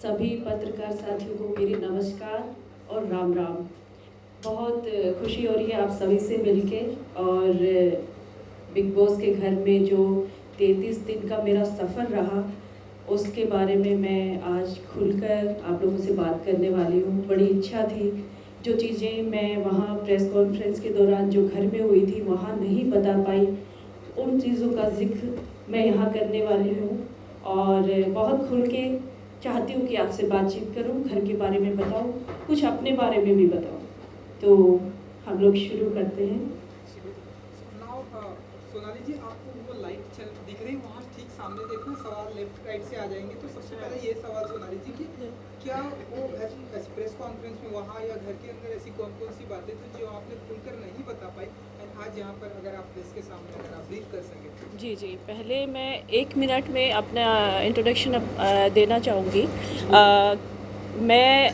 सभी पत्रकार साथियों को मेरी नमस्कार और राम राम। बहुत खुशी हो रही है आप सभी से मिलके और बिग बॉस के घर में जो 33 दिन का मेरा सफ़र रहा उसके बारे में मैं आज खुलकर आप लोगों से बात करने वाली हूँ। बड़ी इच्छा थी, जो चीज़ें मैं वहाँ प्रेस कॉन्फ्रेंस के दौरान जो घर में हुई थी वहाँ नहीं बता पाई, उन चीज़ों का जिक्र मैं यहाँ करने वाली हूँ और बहुत खुल के चाहती हूँ कि आपसे बातचीत करूँ, घर के बारे में बताऊँ, कुछ अपने बारे में भी बताऊँ। तो हम लोग शुरू करते हैं। सोनाली जी, आपको वो लाइट चल दिख रही वहाँ ठीक सामने देखना, सवाल लेफ्ट राइट से आ जाएंगे। तो सबसे पहले ये सवाल सोनाली जी कि क्या वो प्रेस कॉन्फ्रेंस में वहाँ या घर के अंदर ऐसी कौन कौन सी बातें थी जो आपने खुलकर नहीं बता पाई, एंड आज यहाँ पर अगर आप प्रेस के सामने अगर आप ब्रीफ कर सकें। जी, पहले मैं 1 मिनट में अपना इंट्रोडक्शन देना चाहूँगी। मैं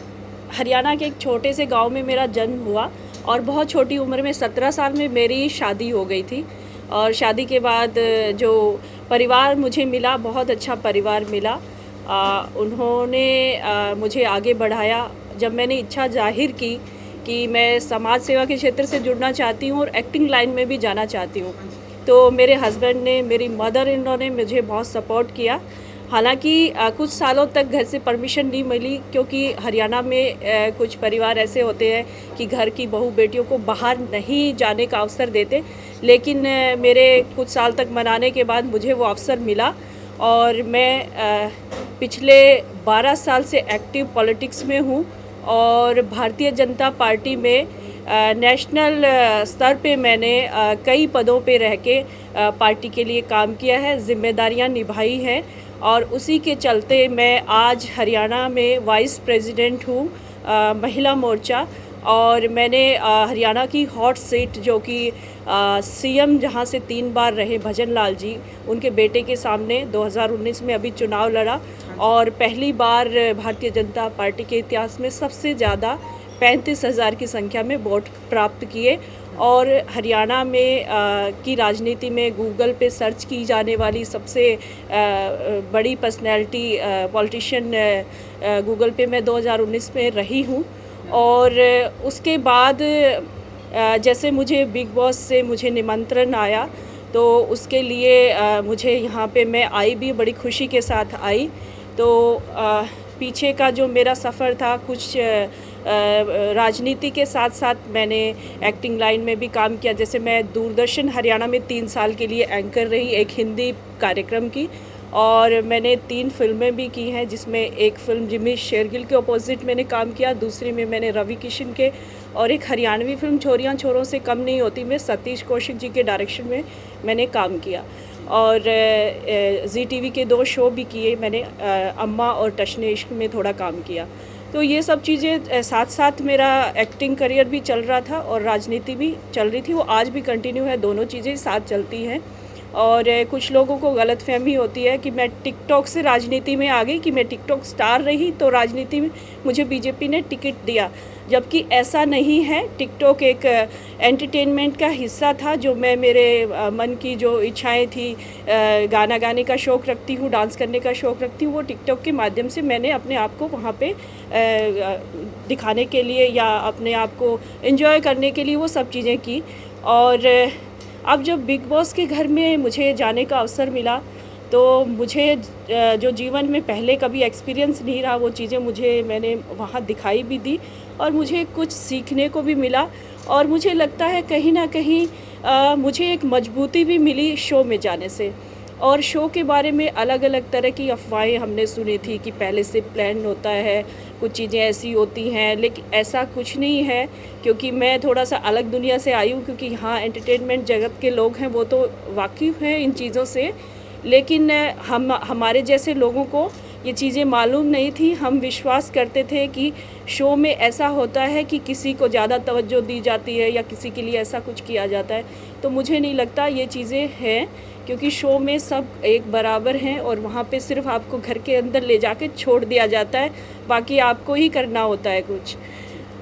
हरियाणा के एक छोटे से गांव में मेरा जन्म हुआ और बहुत छोटी उम्र में 17 साल में मेरी शादी हो गई थी। और शादी के बाद जो परिवार मुझे मिला, बहुत अच्छा परिवार मिला। उन्होंने मुझे आगे बढ़ाया। जब मैंने इच्छा जाहिर की कि मैं समाज सेवा के क्षेत्र से जुड़ना चाहती हूँ और एक्टिंग लाइन में भी जाना चाहती हूँ, तो मेरे हस्बैंड ने, मेरी मदर इन लॉ ने मुझे बहुत सपोर्ट किया। हालांकि कुछ सालों तक घर से परमिशन नहीं मिली, क्योंकि हरियाणा में कुछ परिवार ऐसे होते हैं कि घर की बहू बेटियों को बाहर नहीं जाने का अवसर देते। लेकिन मेरे कुछ साल तक मनाने के बाद मुझे वो अवसर मिला और मैं पिछले 12 साल से एक्टिव पॉलिटिक्स में हूँ और भारतीय जनता पार्टी में नेशनल स्तर पे मैंने कई पदों पे रह के पार्टी के लिए काम किया है, जिम्मेदारियां निभाई हैं और उसी के चलते मैं आज हरियाणा में वाइस प्रेसिडेंट हूँ महिला मोर्चा। और मैंने हरियाणा की हॉट सीट जो कि सीएम जहाँ से 3 बार रहे भजन लाल जी, उनके बेटे के सामने 2019 में अभी चुनाव लड़ा और पहली बार भारतीय जनता पार्टी के इतिहास में सबसे ज़्यादा 35,000 की संख्या में वोट प्राप्त किए। और हरियाणा में की राजनीति में गूगल पे सर्च की जाने वाली सबसे बड़ी पर्सनैलिटी पॉलिटिशियन गूगल पे मैं 2019 में रही हूँ। और उसके बाद जैसे मुझे बिग बॉस से मुझे निमंत्रण आया, तो उसके लिए मुझे यहाँ पे मैं आई भी, बड़ी खुशी के साथ आई। तो पीछे का जो मेरा सफ़र था, कुछ राजनीति के साथ साथ मैंने एक्टिंग लाइन में भी काम किया। जैसे मैं दूरदर्शन हरियाणा में 3 साल के लिए एंकर रही, एक हिंदी कार्यक्रम की, और मैंने 3 फिल्में भी की हैं, जिसमें एक फ़िल्म जिमी शेरगिल के अपोजिट मैंने काम किया, दूसरी में मैंने रवि किशन के, और एक हरियाणवी फिल्म छोरियां छोरों से कम नहीं होती में सतीश कौशिक जी के डायरेक्शन में मैंने काम किया। और जी टीवी के 2 शो भी किए मैंने, अम्मा और टशने इश्क में थोड़ा काम किया। तो ये सब चीज़ें साथ साथ मेरा एक्टिंग करियर भी चल रहा था और राजनीति भी चल रही थी, वो आज भी कंटिन्यू है, दोनों चीज़ें साथ चलती हैं। और कुछ लोगों को गलतफहमी होती है कि मैं टिकटॉक से राजनीति में आ गई, कि मैं टिकटॉक स्टार रही तो राजनीति में मुझे बीजेपी ने टिकट दिया, जबकि ऐसा नहीं है। टिकटॉक एक एंटरटेनमेंट का हिस्सा था, जो मैं मेरे मन की जो इच्छाएं थी, गाना गाने का शौक़ रखती हूँ, डांस करने का शौक़ रखती हूँ, वो टिकटॉक के माध्यम से मैंने अपने आप को वहाँ पे दिखाने के लिए या अपने आप को एंजॉय करने के लिए वो सब चीज़ें की। और अब जब बिग बॉस के घर में मुझे जाने का अवसर मिला, तो मुझे जो जीवन में पहले कभी एक्सपीरियंस नहीं रहा, वो चीज़ें मैंने वहाँ दिखाई भी दी और मुझे कुछ सीखने को भी मिला। और मुझे लगता है कहीं ना कहीं मुझे एक मजबूती भी मिली शो में जाने से। और शो के बारे में अलग अलग तरह की अफवाहें हमने सुनी थी कि पहले से प्लान होता है, कुछ चीज़ें ऐसी होती हैं, लेकिन ऐसा कुछ नहीं है, क्योंकि मैं थोड़ा सा अलग दुनिया से आई हूँ। क्योंकि यहाँ एंटरटेनमेंट जगत के लोग हैं, वो तो वाकिफ़ हैं इन चीज़ों से, लेकिन हमारे जैसे लोगों को ये चीज़ें मालूम नहीं थी। हम विश्वास करते थे कि शो में ऐसा होता है कि किसी को ज़्यादा तवज्जो दी जाती है या किसी के लिए ऐसा कुछ किया जाता है, तो मुझे नहीं लगता ये चीज़ें हैं, क्योंकि शो में सब एक बराबर हैं और वहाँ पे सिर्फ आपको घर के अंदर ले जाके छोड़ दिया जाता है, बाकी आपको ही करना होता है कुछ।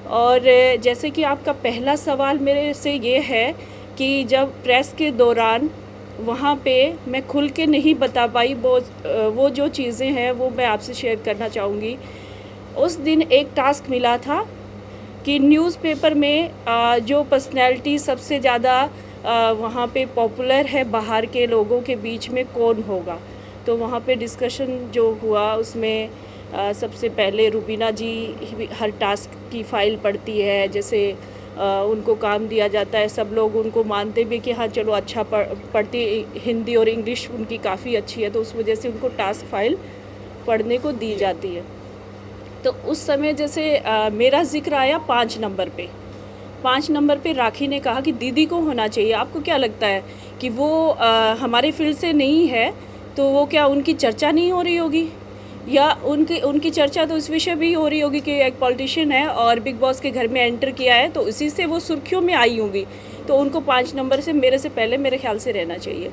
और जैसे कि आपका पहला सवाल मेरे से ये है कि जब प्रेस के दौरान वहाँ पे मैं खुल के नहीं बता पाई, वो जो चीज़ें हैं वो मैं आपसे शेयर करना चाहूँगी। उस दिन एक टास्क मिला था कि न्यूज़पेपर में जो पर्सनैलिटी सबसे ज़्यादा वहाँ पे पॉपुलर है बाहर के लोगों के बीच में कौन होगा। तो वहाँ पे डिस्कशन जो हुआ उसमें सबसे पहले रुबीना जी हर टास्क की फ़ाइल पढ़ती है, जैसे उनको काम दिया जाता है, सब लोग उनको मानते भी कि हाँ चलो अच्छा पढ़ती, हिंदी और इंग्लिश उनकी काफ़ी अच्छी है, तो उस वजह से उनको टास्क फ़ाइल पढ़ने को दी जाती है। तो उस समय जैसे मेरा ज़िक्र आया 5 नंबर पे। 5 नंबर पे राखी ने कहा कि दीदी को होना चाहिए। आपको क्या लगता है कि वो हमारे फील्ड से नहीं है, तो वो क्या उनकी चर्चा नहीं हो रही होगी? या उनकी चर्चा तो इस विषय भी हो रही होगी कि एक पॉलिटिशियन है और बिग बॉस के घर में एंटर किया है, तो इसी से वो सुर्खियों में आई होंगी। तो उनको 5 नंबर से मेरे से पहले मेरे ख्याल से रहना चाहिए।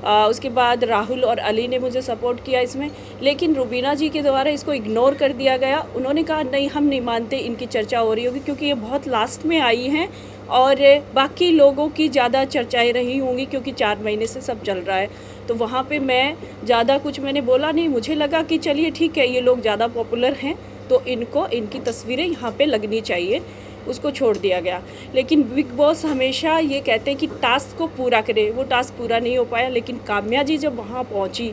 उसके बाद राहुल और अली ने मुझे सपोर्ट किया इसमें, लेकिन रुबीना जी के द्वारा इसको इग्नोर कर दिया गया। उन्होंने कहा नहीं, हम नहीं मानते इनकी चर्चा हो रही होगी, क्योंकि ये बहुत लास्ट में आई हैं और बाकी लोगों की ज़्यादा चर्चाएं रही होंगी, क्योंकि 4 महीने से सब चल रहा है। तो वहाँ पे मैं ज़्यादा कुछ मैंने बोला नहीं। मुझे लगा कि चलिए ठीक है, ये लोग ज़्यादा पॉपुलर हैं तो इनको इनकी तस्वीरें यहाँ पे लगनी चाहिए, उसको छोड़ दिया गया। लेकिन बिग बॉस हमेशा ये कहते हैं कि टास्क को पूरा करे, वो टास्क पूरा नहीं हो पाया। लेकिन काम्या जी जब वहाँ पहुँची,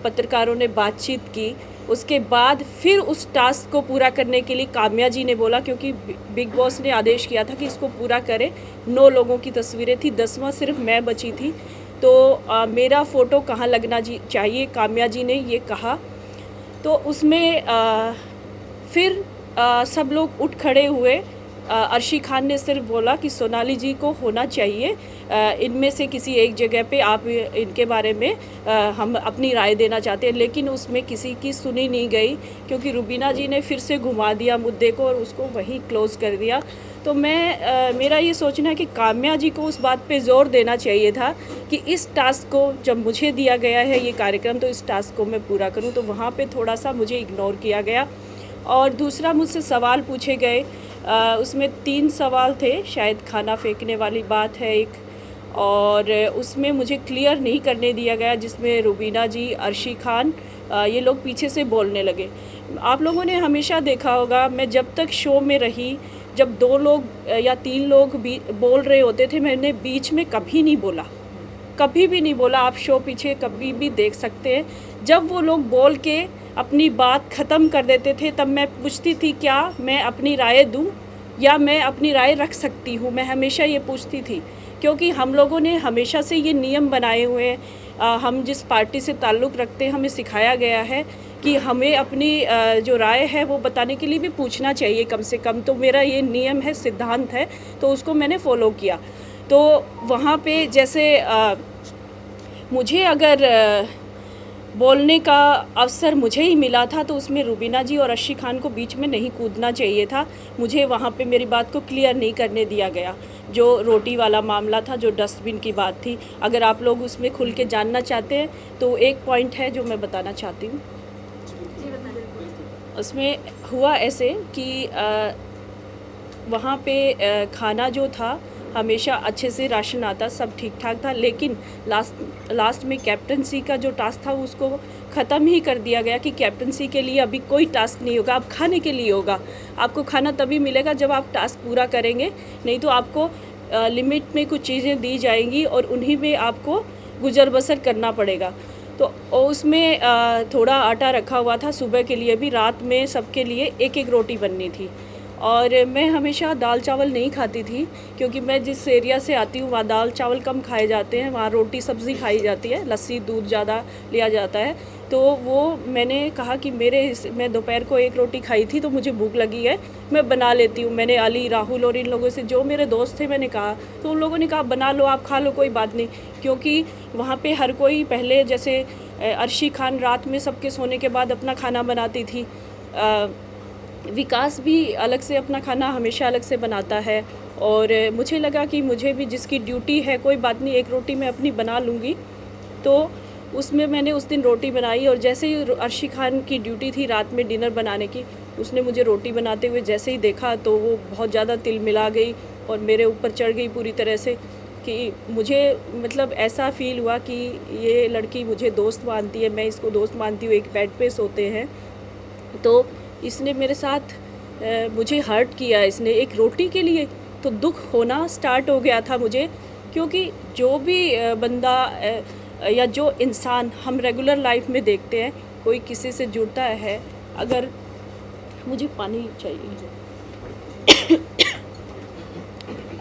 पत्रकारों ने बातचीत की, उसके बाद फिर उस टास्क को पूरा करने के लिए काम्या जी ने बोला, क्योंकि बिग बॉस ने आदेश किया था कि इसको पूरा करें। 9 लोगों की तस्वीरें थी, 10वां सिर्फ मैं बची थी, तो मेरा फ़ोटो कहाँ लगना चाहिए, काम्या जी ने ये कहा। तो उसमें फिर सब लोग उठ खड़े हुए। अर्शी खान ने सिर्फ बोला कि सोनाली जी को होना चाहिए, इनमें से किसी एक जगह पे आप इनके बारे में हम अपनी राय देना चाहते हैं। लेकिन उसमें किसी की सुनी नहीं गई, क्योंकि रुबीना जी ने फिर से घुमा दिया मुद्दे को और उसको वहीं क्लोज़ कर दिया। तो मेरा ये सोचना है कि काम्या जी को उस बात पे ज़ोर देना चाहिए था कि इस टास्क को, जब मुझे दिया गया है ये कार्यक्रम, तो इस टास्क को मैं पूरा करूं। तो वहाँ पे थोड़ा सा मुझे इग्नोर किया गया। और दूसरा, मुझसे सवाल पूछे गए, उसमें 3 सवाल थे, शायद खाना फेंकने वाली बात है एक, और उसमें मुझे क्लियर नहीं करने दिया गया, जिसमें रुबीना जी, अर्शी खान, ये लोग पीछे से बोलने लगे। आप लोगों ने हमेशा देखा होगा, मैं जब तक शो में रही, जब 2 लोग या 3 लोग भी बोल रहे होते थे, मैंने बीच में कभी नहीं बोला, कभी भी नहीं बोला। आप शो पीछे कभी भी देख सकते हैं, जब वो लोग बोल के अपनी बात ख़त्म कर देते थे, तब मैं पूछती थी क्या मैं अपनी राय दूं या मैं अपनी राय रख सकती हूं। मैं हमेशा ये पूछती थी, क्योंकि हम लोगों ने हमेशा से ये नियम बनाए हुए हैं। हम जिस पार्टी से ताल्लुक़ रखते हैं, हमें सिखाया गया है कि हमें अपनी जो राय है वो बताने के लिए भी पूछना चाहिए कम से कम। तो मेरा ये नियम है, सिद्धांत है, तो उसको मैंने फ़ॉलो किया। तो वहाँ पे जैसे मुझे अगर बोलने का अवसर मुझे ही मिला था, तो उसमें रुबीना जी और अर्शी खान को बीच में नहीं कूदना चाहिए था। मुझे वहाँ पे मेरी बात को क्लियर नहीं करने दिया गया। जो रोटी वाला मामला था, जो डस्टबिन की बात थी, अगर आप लोग उसमें खुल के जानना चाहते हैं तो एक पॉइंट है जो मैं बताना चाहती हूँ। उसमें हुआ ऐसे कि वहाँ पे खाना जो था, हमेशा अच्छे से राशन आता, सब ठीक ठाक था। लेकिन लास्ट में कैप्टनसी का जो टास्क था उसको ख़त्म ही कर दिया गया कि कैप्टनसी के लिए अभी कोई टास्क नहीं होगा, अब खाने के लिए होगा। आपको खाना तभी मिलेगा जब आप टास्क पूरा करेंगे, नहीं तो आपको लिमिट में कुछ चीज़ें दी जाएंगी और उन्हीं में आपको गुजर बसर करना पड़ेगा। तो उसमें थोड़ा आटा रखा हुआ था सुबह के लिए भी, रात में सबके लिए एक एक रोटी बननी थी। और मैं हमेशा दाल चावल नहीं खाती थी, क्योंकि मैं जिस एरिया से आती हूँ वहाँ दाल चावल कम खाए जाते हैं, वहाँ रोटी सब्ज़ी खाई जाती है, लस्सी दूध ज़्यादा लिया जाता है। तो वो मैंने कहा कि मैं दोपहर को एक रोटी खाई थी, तो मुझे भूख लगी है, मैं बना लेती हूँ। मैंने अली, राहुल और इन लोगों से, जो मेरे दोस्त थे, मैंने कहा, तो उन लोगों ने कहा बना लो, आप खा लो, कोई बात नहीं। क्योंकि वहाँ पे हर कोई, पहले जैसे अर्शी खान रात में सबके सोने के बाद अपना खाना बनाती थी, विकास भी अलग से अपना खाना हमेशा अलग से बनाता है। और मुझे लगा कि मुझे भी जिसकी ड्यूटी है, कोई बात नहीं, एक रोटी मैं अपनी बना लूँगी। तो उसमें मैंने उस दिन रोटी बनाई, और जैसे ही अर्शी खान की ड्यूटी थी रात में डिनर बनाने की, उसने मुझे रोटी बनाते हुए जैसे ही देखा तो वो बहुत ज़्यादा तिल मिला गई और मेरे ऊपर चढ़ गई पूरी तरह से कि मुझे मतलब ऐसा फ़ील हुआ कि ये लड़की मुझे दोस्त मानती है, मैं इसको दोस्त मानती हूँ, एक बेड पे सोते हैं। तो इसने मेरे साथ मुझे हर्ट किया, इसने एक रोटी के लिए। तो दुख होना स्टार्ट हो गया था मुझे, क्योंकि जो भी बंदा या जो इंसान हम रेगुलर लाइफ में देखते हैं, कोई किसी से जुड़ता है, अगर मुझे पानी चाहिए,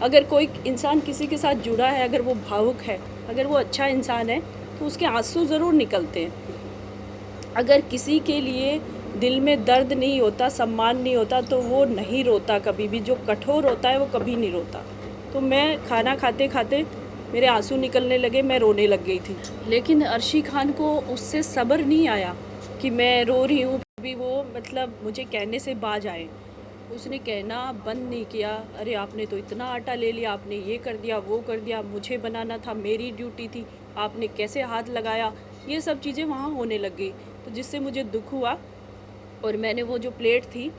अगर कोई इंसान किसी के साथ जुड़ा है, अगर वो भावुक है, अगर वो अच्छा इंसान है, तो उसके आंसू ज़रूर निकलते हैं। अगर किसी के लिए दिल में दर्द नहीं होता, सम्मान नहीं होता, तो वो नहीं रोता कभी भी। जो कठोर होता है वो कभी नहीं रोता। तो मैं खाना खाते खाते मेरे आंसू निकलने लगे, मैं रोने लग गई थी। लेकिन अर्शी खान को उससे सब्र नहीं आया कि मैं रो रही हूँ, भी वो मतलब मुझे कहने से बाज आए। उसने कहना बंद नहीं किया, अरे आपने तो इतना आटा ले लिया, आपने ये कर दिया, वो कर दिया, मुझे बनाना था, मेरी ड्यूटी थी, आपने कैसे हाथ लगाया। ये सब चीज़ें वहाँ होने लग गई, तो जिससे मुझे दुख हुआ। और मैंने वो जो प्लेट थी,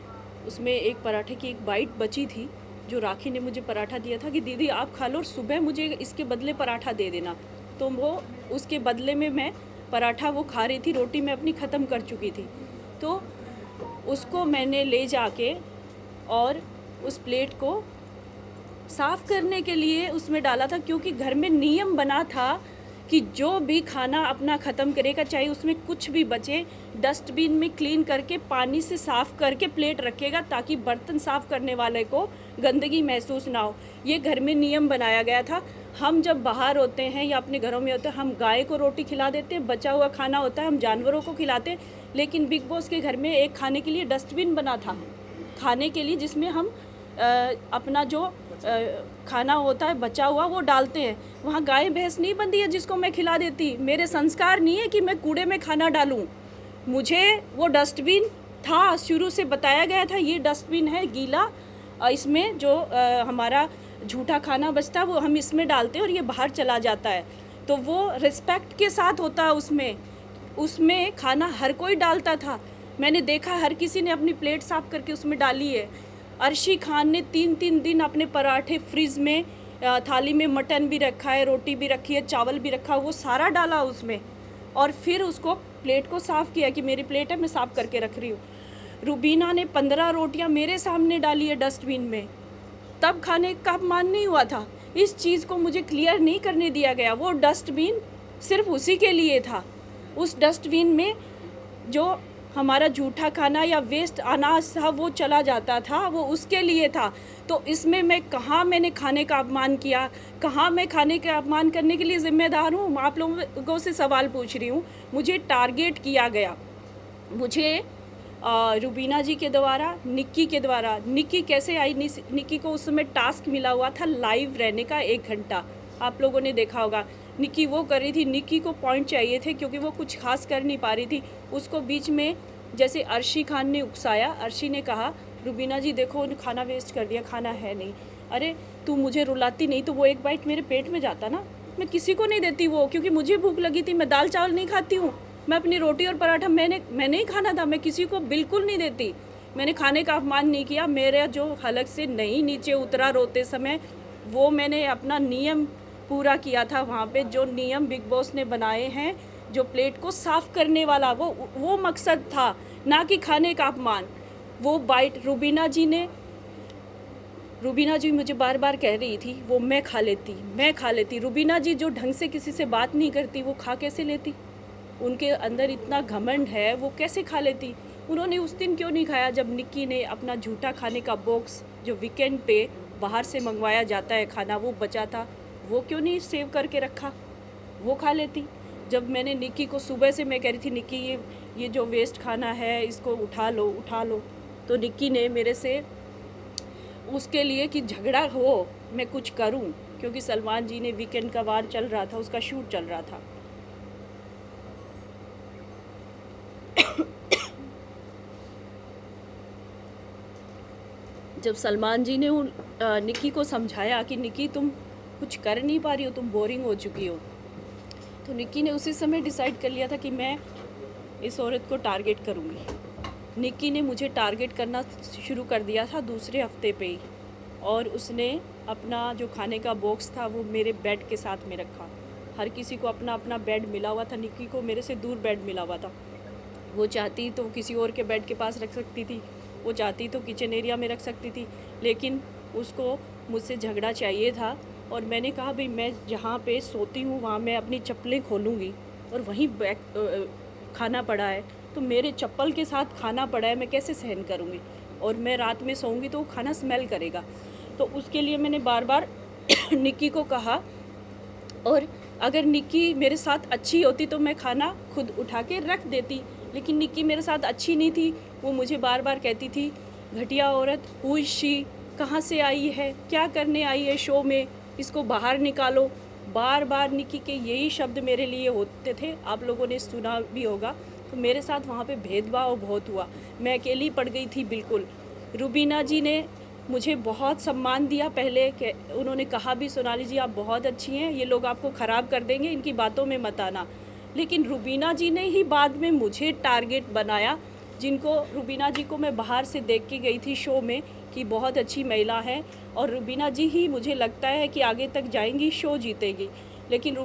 उसमें एक पराठे की एक बाइट बची थी, जो राखी ने मुझे पराठा दिया था कि दीदी आप खा लो और सुबह मुझे इसके बदले पराठा दे देना। तो वो उसके बदले में मैं पराठा वो खा रही थी, रोटी मैं अपनी ख़त्म कर चुकी थी। तो उसको मैंने ले जाके और उस प्लेट को साफ़ करने के लिए उसमें डाला था, क्योंकि घर में नियम बना था कि जो भी खाना अपना ख़त्म करेगा, चाहे उसमें कुछ भी बचे, डस्टबिन में क्लीन करके पानी से साफ़ करके प्लेट रखेगा, ताकि बर्तन साफ़ करने वाले को गंदगी महसूस ना हो। ये घर में नियम बनाया गया था। हम जब बाहर होते हैं या अपने घरों में होते हैं, हम गाय को रोटी खिला देते हैं, बचा हुआ खाना होता है हम जानवरों को खिलाते हैं। लेकिन बिग बॉस के घर में एक खाने के लिए डस्टबिन बना था, खाने के लिए, जिसमें हम अपना जो खाना होता है बचा हुआ वो डालते हैं। वहाँ गाय भैंस नहीं बंधी है जिसको मैं खिला देती। मेरे संस्कार नहीं है कि मैं कूड़े में खाना डालूं। मुझे वो डस्टबिन था, शुरू से बताया गया था ये डस्टबिन है गीला, इसमें जो हमारा झूठा खाना बचता है वो हम इसमें डालते हैं और ये बाहर चला जाता है। तो वो रिस्पेक्ट के साथ होता है, उसमें खाना हर कोई डालता था। मैंने देखा हर किसी ने अपनी प्लेट साफ़ करके उसमें डाली है। अर्शी खान ने 3-3 दिन अपने पराठे फ्रिज में, थाली में मटन भी रखा है, रोटी भी रखी है, चावल भी रखा, वो सारा डाला उसमें और फिर उसको प्लेट को साफ़ किया कि मेरी प्लेट है, मैं साफ़ करके रख रही हूँ। रुबीना ने 15 रोटियाँ मेरे सामने डाली है डस्टबिन में, तब खाने का अपमान नहीं हुआ था। इस चीज़ को मुझे क्लियर नहीं करने दिया गया। वो डस्टबिन सिर्फ उसी के लिए था। उस डस्टबिन में जो हमारा झूठा खाना या वेस्ट अनाज था वो चला जाता था, वो उसके लिए था। तो इसमें मैंने खाने का अपमान किया, कहाँ मैं खाने का अपमान करने के लिए ज़िम्मेदार हूँ? आप लोगों से सवाल पूछ रही हूँ। मुझे टारगेट किया गया, मुझे रुबीना जी के द्वारा, निक्की के द्वारा। निक्की कैसे आई? निक्की को उस समय टास्क मिला हुआ था लाइव रहने का 1 घंटा, आप लोगों ने देखा होगा। निक्की वो कर रही थी, निक्की को पॉइंट चाहिए थे क्योंकि वो कुछ खास कर नहीं पा रही थी। उसको बीच में जैसे अर्शी खान ने उकसाया, अर्शी ने कहा रुबीना जी देखो खाना वेस्ट कर दिया, खाना है नहीं। अरे तू मुझे रुलाती नहीं तो वो एक बाइट मेरे पेट में जाता ना, मैं किसी को नहीं देती वो, क्योंकि मुझे भूख लगी थी। मैं दाल चावल नहीं खाती हूँ, मैं अपनी रोटी और पराठा मैंने ही खाना था, मैं किसी को बिल्कुल नहीं देती। मैंने खाने का अपमान नहीं किया। मेरा जो हलक से नहीं नीचे उतरा रोते समय, वो मैंने अपना नियम पूरा किया था। वहाँ पे जो नियम बिग बॉस ने बनाए हैं, जो प्लेट को साफ़ करने वाला, वो मकसद था, ना कि खाने का अपमान। वो बाइट रुबीना जी मुझे बार बार कह रही थी वो मैं खा लेती। रुबीना जी जो ढंग से किसी से बात नहीं करती, वो खा कैसे लेती? उनके अंदर इतना घमंड है, वो कैसे खा लेती? उन्होंने उस दिन क्यों नहीं खाया जब निक्की ने अपना झूठा खाने का बॉक्स, जो वीकेंड पे बाहर से मंगवाया जाता है खाना, वो बचा था, वो क्यों नहीं सेव करके रखा? वो खा लेती। जब मैंने निक्की को सुबह से मैं कह रही थी निक्की ये जो वेस्ट खाना है इसको उठा लो, तो निक्की ने मेरे से उसके लिए कि झगड़ा हो मैं कुछ करूं, क्योंकि सलमान जी ने वीकेंड का वार चल रहा था, उसका शूट चल रहा था। जब सलमान जी ने निक्की को समझाया कि निक्की तुम कुछ कर नहीं पा रही हो, तुम बोरिंग हो चुकी हो, तो निक्की ने उसी समय डिसाइड कर लिया था कि मैं इस औरत को टारगेट करूँगी। निक्की ने मुझे टारगेट करना शुरू कर दिया था दूसरे हफ्ते पे ही, और उसने अपना जो खाने का बॉक्स था वो मेरे बेड के साथ में रखा। हर किसी को अपना अपना बेड मिला हुआ था, निक्की को मेरे से दूर बेड मिला हुआ था। वो चाहती तो किसी और के बेड के पास रख सकती थी, वो चाहती तो किचन एरिया में रख सकती थी, लेकिन उसको मुझसे झगड़ा चाहिए था। और मैंने कहा भाई मैं जहाँ पे सोती हूँ वहाँ मैं अपनी चप्पलें खोलूँगी और वहीं खाना पड़ा है, तो मेरे चप्पल के साथ खाना पड़ा है, मैं कैसे सहन करूँगी? और मैं रात में सोऊंगी तो वो खाना स्मेल करेगा। तो उसके लिए मैंने बार बार निक्की को कहा, और अगर निक्की मेरे साथ अच्छी होती तो मैं खाना खुद उठा के रख देती, लेकिन निक्की मेरे साथ अच्छी नहीं थी। वो मुझे बार बार कहती थी घटिया औरत, हु इज़ शी, कहाँ से आई है, क्या करने आई है शो में, इसको बाहर निकालो। बार बार निक्की के यही शब्द मेरे लिए होते थे, आप लोगों ने सुना भी होगा। तो मेरे साथ वहाँ पे भेदभाव बहुत हुआ, मैं अकेली पड़ गई थी बिल्कुल। रुबीना जी ने मुझे बहुत सम्मान दिया पहले, कि उन्होंने कहा भी सोनाली जी आप बहुत अच्छी हैं, ये लोग आपको ख़राब कर देंगे, इनकी बातों में मत आना। लेकिन रुबीना जी ने ही बाद में मुझे टारगेट बनाया, जिनको रुबीना जी को मैं बाहर से देख के गई थी शो में कि बहुत अच्छी महिला है, और रुबीना जी ही मुझे लगता है कि आगे तक जाएंगी, शो जीतेगी। लेकिन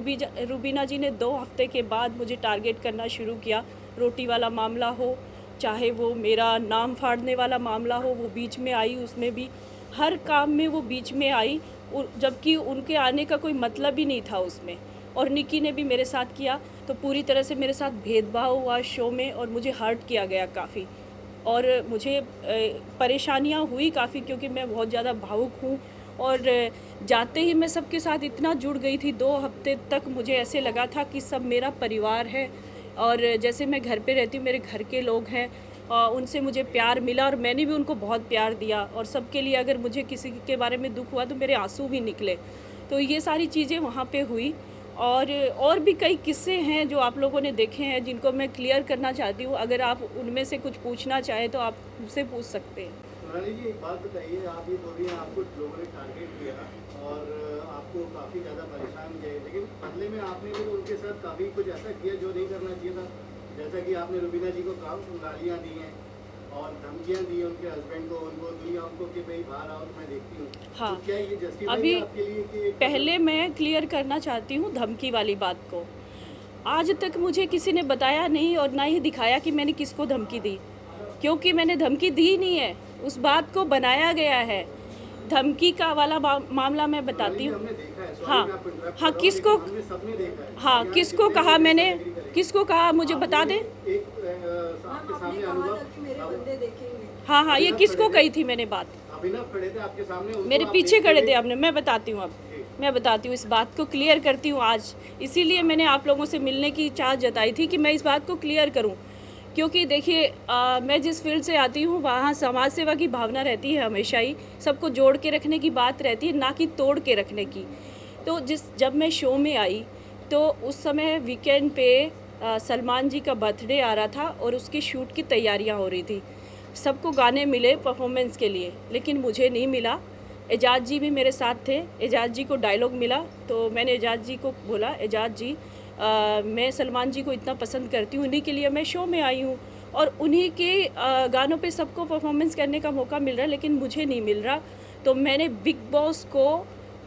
रुबीना जी ने 2 हफ्ते के बाद मुझे टारगेट करना शुरू किया। रोटी वाला मामला हो, चाहे वो मेरा नाम फाड़ने वाला मामला हो, वो बीच में आई, उसमें भी हर काम में वो बीच में आई, जबकि उनके आने का कोई मतलब ही नहीं था उसमें। और निक्की ने भी मेरे साथ किया, तो पूरी तरह से मेरे साथ भेदभाव हुआ शो में, और मुझे हर्ट किया गया काफ़ी, और मुझे परेशानियां हुई काफ़ी, क्योंकि मैं बहुत ज़्यादा भावुक हूँ। और जाते ही मैं सबके साथ इतना जुड़ गई थी, 2 हफ्ते तक मुझे ऐसे लगा था कि सब मेरा परिवार है, और जैसे मैं घर पे रहती हूँ मेरे घर के लोग हैं, उनसे मुझे प्यार मिला, और मैंने भी उनको बहुत प्यार दिया। और सबके लिए अगर मुझे किसी के बारे में दुख हुआ तो मेरे आंसू भी निकले। तो ये सारी चीज़ें वहाँ पे हुई, और भी कई किस्से हैं जो आप लोगों ने देखे हैं, जिनको मैं क्लियर करना चाहती हूँ। अगर आप उनमें से कुछ पूछना चाहें तो आप मुझसे पूछ सकते हैं। सोनाली जी, एक बात बताइए, आप ये बोल रही हैं आपको लोगों ने टारगेट किया और आपको काफ़ी ज़्यादा परेशान किया, लेकिन बदले में आपने भी तो उनके साथ काफ़ी कुछ ऐसा किया जो नहीं करना चाहिए था। जैसा कि आपने रुबीना जी को गालियाँ दी हैं और धमकियाँ दी उनके हस्बैंड को, उनको दुनिया उनको कि भाई बाहर आओ तो मैं देखती हूँ। हाँ, तो क्या ये जस्टिफाई अभी है आपके लिए कि पहले मैं क्लियर करना चाहती हूँ धमकी वाली बात को। आज तक मुझे किसी ने बताया नहीं और ना ही दिखाया कि मैंने किसको धमकी दी, क्योंकि मैंने धमकी दी नहीं है, उस बात को बनाया गया है। धमकी का वाला मामला मैं बताती हूँ। हाँ हाँ, किसको, सबने देखा है। हाँ किसको कहा मैंने, किसको कहा मुझे बता दें। एक आपके सामने अनुभव, हाँ हाँ, ये किसको कही थी मैंने बात? अभिनव खड़े थे आपके सामने, उनको मेरे आप पीछे देखते खड़े हुए- थे आपने। मैं बताती हूँ, अब मैं बताती हूँ, इस बात को क्लियर करती हूँ आज। इसीलिए मैंने आप लोगों से मिलने की चाह जताई थी कि मैं इस बात को क्लियर करूँ, क्योंकि देखिए मैं जिस फील्ड से आती हूँ वहाँ समाज सेवा की भावना रहती है हमेशा ही, सबको जोड़ के रखने की बात रहती है, ना कि तोड़ के रखने की। तो जब मैं शो में आई तो उस समय वीकेंड पे सलमान जी का बर्थडे आ रहा था और उसकी शूट की तैयारियां हो रही थी। सबको गाने मिले परफॉर्मेंस के लिए, लेकिन मुझे नहीं मिला। एजाज जी भी मेरे साथ थे, एजाज जी को डायलॉग मिला, तो मैंने एजाज जी को बोला, एजाज जी मैं सलमान जी को इतना पसंद करती हूँ, उन्हीं के लिए मैं शो में आई हूँ, और उन्हीं के गानों पे सबको परफॉर्मेंस करने का मौका मिल रहा है, लेकिन मुझे नहीं मिल रहा। तो मैंने बिग बॉस को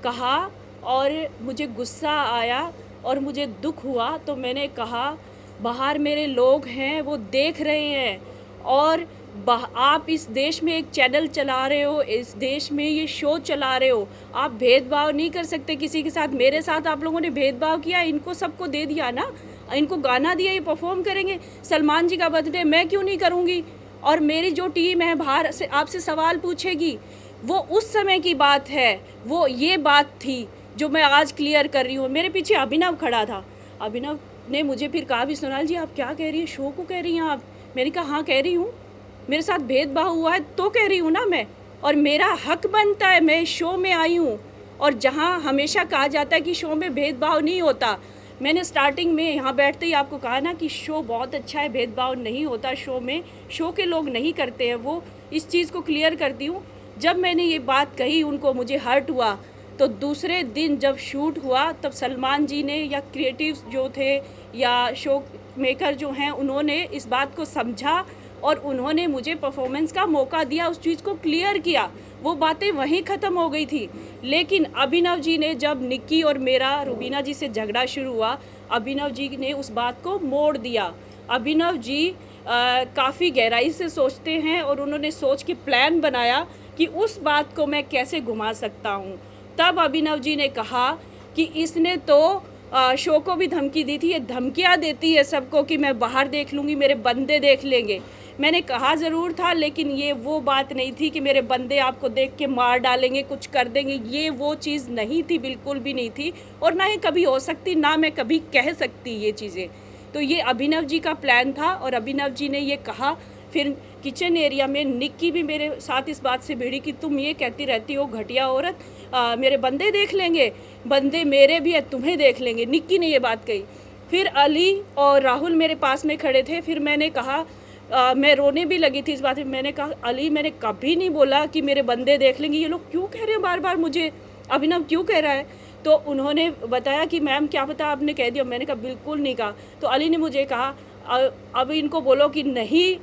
कहा, और मुझे गुस्सा आया और मुझे दुख हुआ। तो मैंने कहा बाहर मेरे लोग हैं, वो देख रहे हैं, और आप इस देश में एक चैनल चला रहे हो, इस देश में ये शो चला रहे हो, आप भेदभाव नहीं कर सकते किसी के साथ। मेरे साथ आप लोगों ने भेदभाव किया, इनको सबको दे दिया ना, इनको गाना दिया, ये परफॉर्म करेंगे। सलमान जी का बर्थडे मैं क्यों नहीं करूँगी? और मेरी जो टीम है बाहर से आपसे सवाल पूछेगी, वो उस समय की बात है, वो ये बात थी जो मैं आज क्लियर कर रही हूँ। मेरे पीछे अभिनव खड़ा था, अभिनव ने मुझे फिर कहा भी सोनाली जी आप क्या कह रही हैं, शो को कह रही हैं आप? मैंने कहा हाँ कह रही हूँ, मेरे साथ भेदभाव हुआ है तो कह रही हूँ ना मैं, और मेरा हक बनता है, मैं शो में आई हूँ। और जहाँ हमेशा कहा जाता है कि शो में भेदभाव नहीं होता, मैंने स्टार्टिंग में यहाँ बैठते ही आपको कहा ना कि शो बहुत अच्छा है, भेदभाव नहीं होता शो में, शो के लोग नहीं करते हैं वो। इस चीज़ को क्लियर करती हूँ। जब मैंने ये बात कही उनको, मुझे हर्ट हुआ, तो दूसरे दिन जब शूट हुआ तब सलमान जी ने या क्रिएटिव्स जो थे या शो मेकर जो हैं, उन्होंने इस बात को समझा और उन्होंने मुझे परफॉर्मेंस का मौका दिया, उस चीज़ को क्लियर किया, वो बातें वहीं ख़त्म हो गई थी। लेकिन अभिनव जी ने, जब निक्की और मेरा रुबीना जी से झगड़ा शुरू हुआ, अभिनव जी ने उस बात को मोड़ दिया। अभिनव जी काफ़ी गहराई से सोचते हैं और उन्होंने सोच के प्लान बनाया कि उस बात को मैं कैसे घुमा सकता हूँ। तब अभिनव जी ने कहा कि इसने तो शो को भी धमकी दी थी, ये धमकियाँ देती है सबको कि मैं बाहर देख लूँगी, मेरे बंदे देख लेंगे। मैंने कहा ज़रूर था, लेकिन ये वो बात नहीं थी कि मेरे बंदे आपको देख के मार डालेंगे, कुछ कर देंगे, ये वो चीज़ नहीं थी, बिल्कुल भी नहीं थी, और ना ही कभी हो सकती, ना मैं कभी कह सकती ये चीज़ें। तो ये अभिनव जी का प्लान था और अभिनव जी ने ये कहा। फिर किचन एरिया में निक्की भी मेरे साथ इस बात से भिड़ी कि तुम ये कहती रहती हो घटिया औरत, मेरे बंदे देख लेंगे, बंदे मेरे भी है, तुम्हें देख लेंगे। निक्की ने ये बात कही। फिर अली और राहुल मेरे पास में खड़े थे। फिर मैंने कहा, मैं रोने भी लगी थी इस बात में। मैंने कहा, अली मैंने कभी नहीं बोला कि मेरे बंदे देख लेंगे, ये लोग क्यों कह रहे हैं बार बार मुझे, अभिनव क्यों कह रहा है? तो उन्होंने बताया कि मैम क्या पता आपने कह दिया। मैंने कहा बिल्कुल नहीं कहा। तो अली ने मुझे कहा, अब इनको बोलो कि नहीं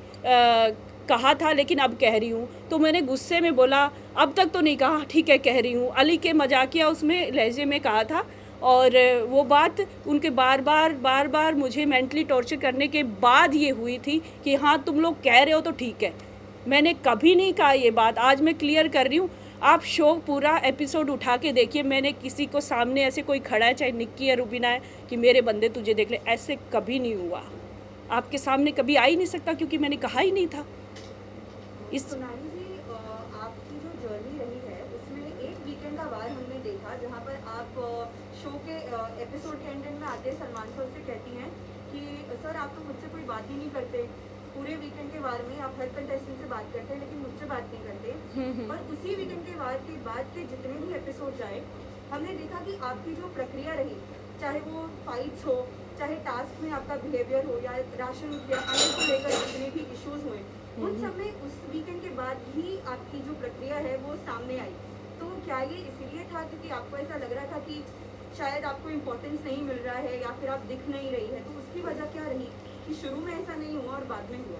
कहा था, लेकिन अब कह रही हूँ। तो मैंने गुस्से में बोला, अब तक तो नहीं कहा, ठीक है कह रही हूँ। अली के मजाकिया उसमें लहजे में कहा था, और वो बात उनके बार बार मुझे मेंटली टॉर्चर करने के बाद ये हुई थी कि हाँ तुम लोग कह रहे हो तो ठीक है। मैंने कभी नहीं कहा ये बात, आज मैं क्लियर कर रही हूँ। आप शो पूरा एपिसोड उठा के देखिए, मैंने किसी को सामने ऐसे कोई खड़ा है, चाहे निक्की या रुबीना है, कि मेरे बंदे तुझे देख ले, ऐसे कभी नहीं हुआ। आपके सामने कभी आ ही नहीं सकता, क्योंकि मैंने कहा ही नहीं था। इस सोनाली जी, आपकी जो जर्नी रही है उसमें एक वीकेंड का वार हमने देखा जहाँ पर आप शो के एपिसोड के एंड में आते सलमान सर से कहती हैं कि सर आप तो मुझसे कोई बात ही नहीं करते, पूरे वीकेंड के वार में आप हर कंटेस्टेंट से बात करते हैं लेकिन मुझसे बात नहीं करते। और उसी वीकेंड के वार के बाद के जितने भी एपिसोड आए, हमने देखा कि आपकी जो प्रक्रिया रही, चाहे वो फाइट्स हो, चाहे टास्क में आपका बिहेवियर हो, या राशन या अन्य को लेकर जितने भी इश्यूज हुए, उन सब में उस वीकेंड के बाद ही आपकी जो प्रक्रिया है वो सामने आई। तो क्या ये इसीलिए था क्योंकि आपको ऐसा लग रहा था कि शायद आपको इम्पोर्टेंस नहीं मिल रहा है या फिर आप दिख नहीं रही है, तो उसकी वजह क्या रही कि शुरू में ऐसा नहीं हुआ और बाद में हुआ?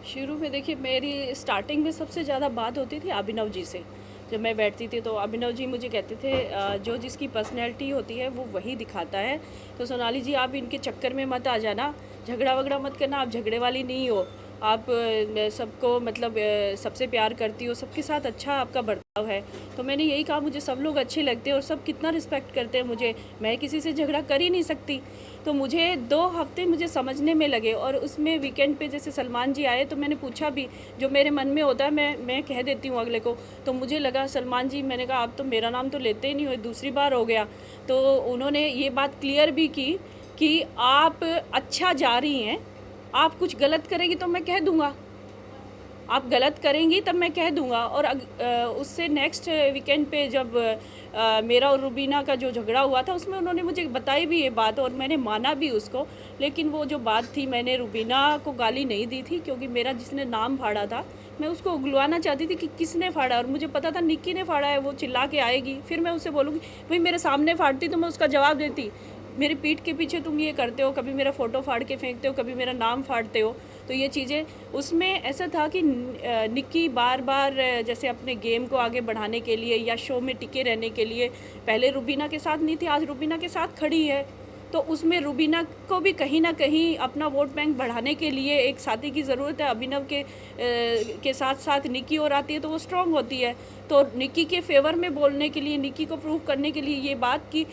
शुरू में देखिए, मेरी स्टार्टिंग में सबसे ज़्यादा बात होती थी अभिनव जी से। जब मैं बैठती थी तो अभिनव जी मुझे कहते थे जो जिसकी पर्सनैलिटी होती है वो वही दिखाता है, तो सोनाली जी आप इनके चक्कर में मत आ जाना, झगड़ा वगड़ा मत करना, आप झगड़े वाली नहीं हो, आप सबको मतलब सबसे प्यार करती हो, सबके साथ अच्छा आपका बर्ताव है। तो मैंने यही कहा, मुझे सब लोग अच्छे लगते हैं और सब कितना रिस्पेक्ट करते हैं मुझे, मैं किसी से झगड़ा कर ही नहीं सकती। तो मुझे 2 हफ्ते मुझे समझने में लगे, और उसमें वीकेंड पे जैसे सलमान जी आए तो मैंने पूछा भी, जो मेरे मन में होता है मैं कह देती हूँ अगले को। तो मुझे लगा सलमान जी, मैंने कहा आप तो मेरा नाम तो लेते ही नहीं हो, दूसरी बार हो गया। तो उन्होंने ये बात क्लियर भी की कि आप अच्छा जा रही हैं, आप कुछ गलत करेंगी तो मैं कह दूंगा, आप गलत करेंगी तब मैं कह दूंगा। और उससे नेक्स्ट वीकेंड पे जब मेरा और रुबीना का जो झगड़ा हुआ था, उसमें उन्होंने मुझे बताई भी ये बात और मैंने माना भी उसको। लेकिन वो जो बात थी, मैंने रुबीना को गाली नहीं दी थी, क्योंकि मेरा जिसने नाम फाड़ा था मैं उसको उगलवाना चाहती थी कि किसने फाड़ा, और मुझे पता था निक्की ने फाड़ा है, वो चिल्ला के आएगी, फिर मैं उससे बोलूँगी भाई मेरे सामने फाड़ती तो मैं उसका जवाब देती, मेरी पीठ के पीछे तुम ये करते हो, कभी मेरा फ़ोटो फाड़ के फेंकते हो, कभी मेरा नाम फाड़ते हो। तो ये चीज़ें, उसमें ऐसा था कि निक्की बार बार जैसे अपने गेम को आगे बढ़ाने के लिए या शो में टिके रहने के लिए, पहले रुबीना के साथ नहीं थी, आज रुबीना के साथ खड़ी है। तो उसमें रुबीना को भी कहीं ना कहीं अपना वोट बैंक बढ़ाने के लिए एक साथी की ज़रूरत है। अभिनव के साथ साथ निक्की और आती है तो वो स्ट्रॉन्ग होती है। तो निक्की के फेवर में बोलने के लिए, निक्की को प्रूव करने के लिए ये बात कि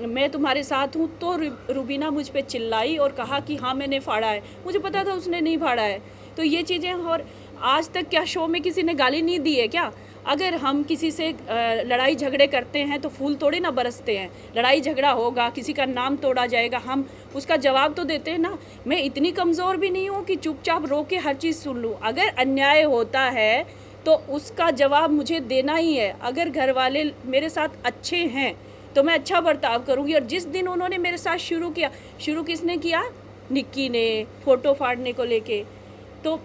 मैं तुम्हारे साथ हूँ, तो रुबीना मुझ पे चिल्लाई और कहा कि हाँ मैंने फाड़ा है। मुझे पता था उसने नहीं फाड़ा है। तो ये चीज़ें, और आज तक क्या शो में किसी ने गाली नहीं दी है क्या? अगर हम किसी से लड़ाई झगड़े करते हैं तो फूल थोड़े ना बरसते हैं। लड़ाई झगड़ा होगा, किसी का नाम तोड़ा जाएगा, हम उसका जवाब तो देते हैं ना। मैं इतनी कमज़ोर भी नहीं हूँ कि चुपचाप रो के हर चीज़ सुन लूँ। अगर अन्याय होता है तो उसका जवाब मुझे देना ही है। अगर घर वाले मेरे साथ अच्छे हैं तो मैं अच्छा बर्ताव करूँगी। और जिस दिन उन्होंने मेरे साथ शुरू किसने किया? निक्की ने, फ़ोटो फाड़ने को लेके। तो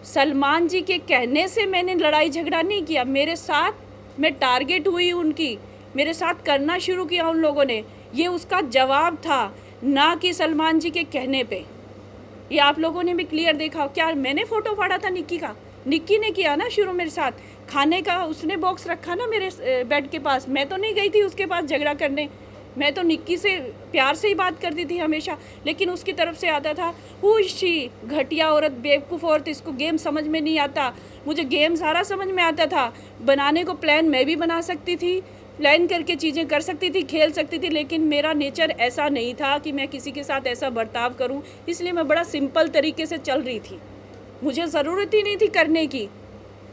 सलमान जी के कहने से मैंने लड़ाई झगड़ा नहीं किया, मेरे साथ मैं टारगेट हुई उनकी, मेरे साथ करना शुरू किया उन लोगों ने, ये उसका जवाब था, ना कि सलमान जी के कहने पे। ये आप लोगों ने भी क्लियर देखा हो। क्या मैंने फ़ोटो फाड़ा था निक्की का? निक्की ने किया ना शुरू मेरे साथ। खाने का उसने बॉक्स रखा ना मेरे बेड के पास, मैं तो नहीं गई थी उसके पास झगड़ा करने। मैं तो निक्की से प्यार से ही बात करती थी हमेशा, लेकिन उसकी तरफ से आता था हुशी घटिया औरत, बेवकूफ़ औरत, इसको गेम समझ में नहीं आता। मुझे गेम सारा समझ में आता था, बनाने को प्लान मैं भी बना सकती थी, प्लान करके चीज़ें कर सकती थी, खेल सकती थी, लेकिन मेरा नेचर ऐसा नहीं था कि मैं किसी के साथ ऐसा बर्ताव करूं। इसलिए मैं बड़ा सिंपल तरीके से चल रही थी, मुझे ज़रूरत ही नहीं थी करने की,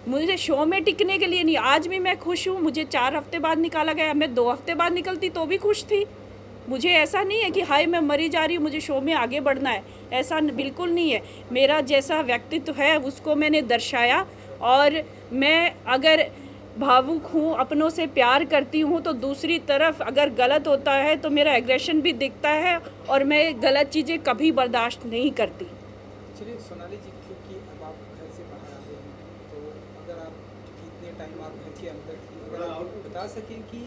मुझे शो में टिकने के लिए नहीं। आज भी मैं खुश हूँ, मुझे 4 हफ्ते बाद निकाला गया, मैं 2 हफ्ते बाद निकलती तो भी खुश थी। मुझे ऐसा नहीं है कि हाय मैं मरी जा रही हूँ, मुझे शो में आगे बढ़ना है, ऐसा बिल्कुल नहीं है। मेरा जैसा व्यक्तित्व है उसको मैंने दर्शाया, और मैं अगर भावुक हूँ, अपनों से प्यार करती हूँ, तो दूसरी तरफ अगर गलत होता है तो मेरा एग्रेशन भी दिखता है, और मैं गलत चीज़ें कभी बर्दाश्त नहीं करती। चलिए सोनाली जी, क्योंकि अब आप घर से बाहर आ गए हैं, तो अगर आप कितने टाइम आप घर के अंदर थी, अगर आप बता सकें कि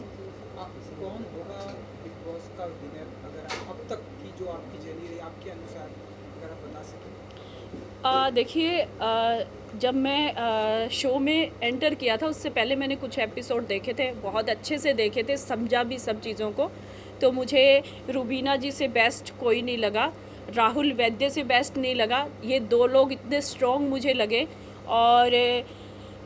आप कौन होगा बिग बॉस का विनर, अगर आप अब तक की जो आपकी जर्नी रही आपके अनुसार, अगर आप बता सकें। देखिए, जब मैं शो में एंटर किया था उससे पहले मैंने कुछ एपिसोड देखे थे, बहुत अच्छे से देखे थे, समझा भी सब चीज़ों को। तो मुझे रुबीना जी से बेस्ट कोई नहीं लगा, राहुल वैद्य से बेस्ट नहीं लगा। ये 2 लोग इतने स्ट्रॉन्ग मुझे लगे। और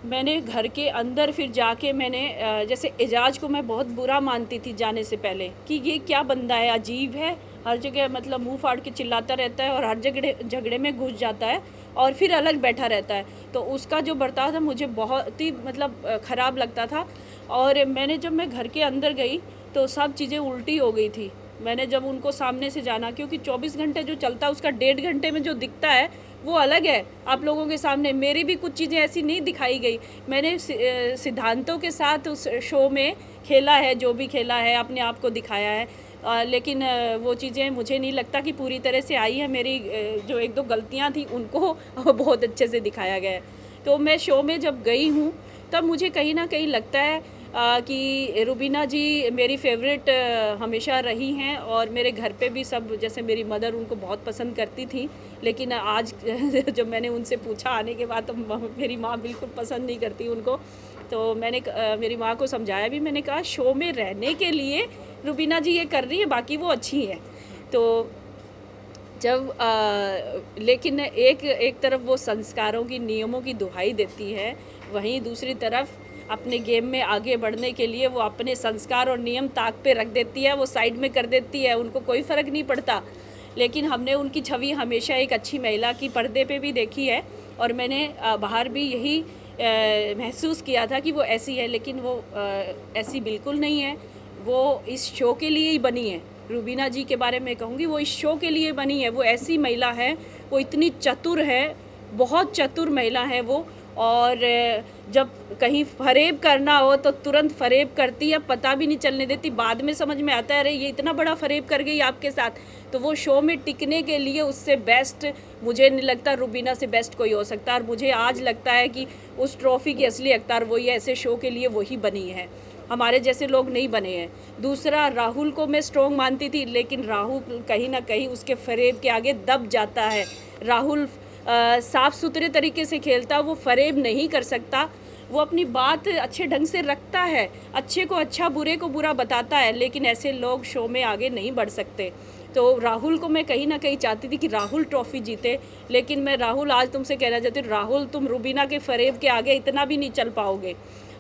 मैंने घर के अंदर फिर जाके मैंने जैसे एजाज को मैं बहुत बुरा मानती थी जाने से पहले, कि ये क्या बंदा है, अजीब है, हर जगह मतलब मुंह फाड़ के चिल्लाता रहता है और हर जगह झगड़े में घुस जाता है और फिर अलग बैठा रहता है। तो उसका जो बर्ताव था मुझे बहुत ही मतलब ख़राब लगता था। और जब मैं घर के अंदर गई तो सब चीज़ें उल्टी हो गई थी। मैंने जब उनको सामने से जाना, क्योंकि 24 घंटे जो चलता है उसका 1.5 घंटे में जो दिखता है वो अलग है आप लोगों के सामने। मेरी भी कुछ चीज़ें ऐसी नहीं दिखाई गई। मैंने सिद्धांतों के साथ उस शो में खेला है, जो भी खेला है अपने आप को दिखाया है, लेकिन वो चीज़ें मुझे नहीं लगता कि पूरी तरह से आई है। मेरी जो 1-2 गलतियां थी उनको बहुत अच्छे से दिखाया गया है। तो मैं शो में जब गई हूँ तब मुझे कहीं ना कहीं लगता है कि रुबीना जी मेरी फेवरेट हमेशा रही हैं, और मेरे घर पे भी सब, जैसे मेरी मदर उनको बहुत पसंद करती थी, लेकिन आज जब मैंने उनसे पूछा आने के बाद तो मेरी माँ बिल्कुल पसंद नहीं करती उनको। तो मैंने मेरी माँ को समझाया भी, मैंने कहा शो में रहने के लिए रुबीना जी ये कर रही है, बाकी वो अच्छी है। तो जब लेकिन एक तरफ वो संस्कारों की, नियमों की दुहाई देती है, वहीं दूसरी तरफ अपने गेम में आगे बढ़ने के लिए वो अपने संस्कार और नियम ताक पे रख देती है, वो साइड में कर देती है, उनको कोई फ़र्क नहीं पड़ता। लेकिन हमने उनकी छवि हमेशा एक अच्छी महिला की पर्दे पे भी देखी है, और मैंने बाहर भी यही महसूस किया था कि वो ऐसी है, लेकिन वो ऐसी बिल्कुल नहीं है। वो इस शो के लिए ही बनी है। रुबीना जी के बारे में कहूँगी, वो इस शो के लिए बनी है। वो ऐसी महिला है, वो इतनी चतुर है, बहुत चतुर महिला है वो। और जब कहीं फरेब करना हो तो तुरंत फरेब करती है, पता भी नहीं चलने देती। बाद में समझ में आता है अरे ये इतना बड़ा फरेब कर गई आपके साथ। तो वो शो में टिकने के लिए उससे बेस्ट मुझे नहीं लगता रुबीना से बेस्ट कोई हो सकता। और मुझे आज लगता है कि उस ट्रॉफ़ी की असली हकदार वही है, ऐसे शो के लिए वही बनी है, हमारे जैसे लोग नहीं बने हैं। दूसरा, राहुल को मैं स्ट्रॉन्ग मानती थी, लेकिन राहुल कहीं ना कहीं उसके फरेब के आगे दब जाता है। राहुल साफ़ सुथरे तरीके से खेलता, वो फरेब नहीं कर सकता। वो अपनी बात अच्छे ढंग से रखता है, अच्छे को अच्छा, बुरे को बुरा बताता है, लेकिन ऐसे लोग शो में आगे नहीं बढ़ सकते। तो राहुल को मैं कहीं ना कहीं चाहती थी कि राहुल ट्रॉफ़ी जीते, लेकिन मैं राहुल आज तुमसे कहना चाहती हूँ, राहुल तुम रुबीना के फरेब के आगे इतना भी नहीं चल पाओगे।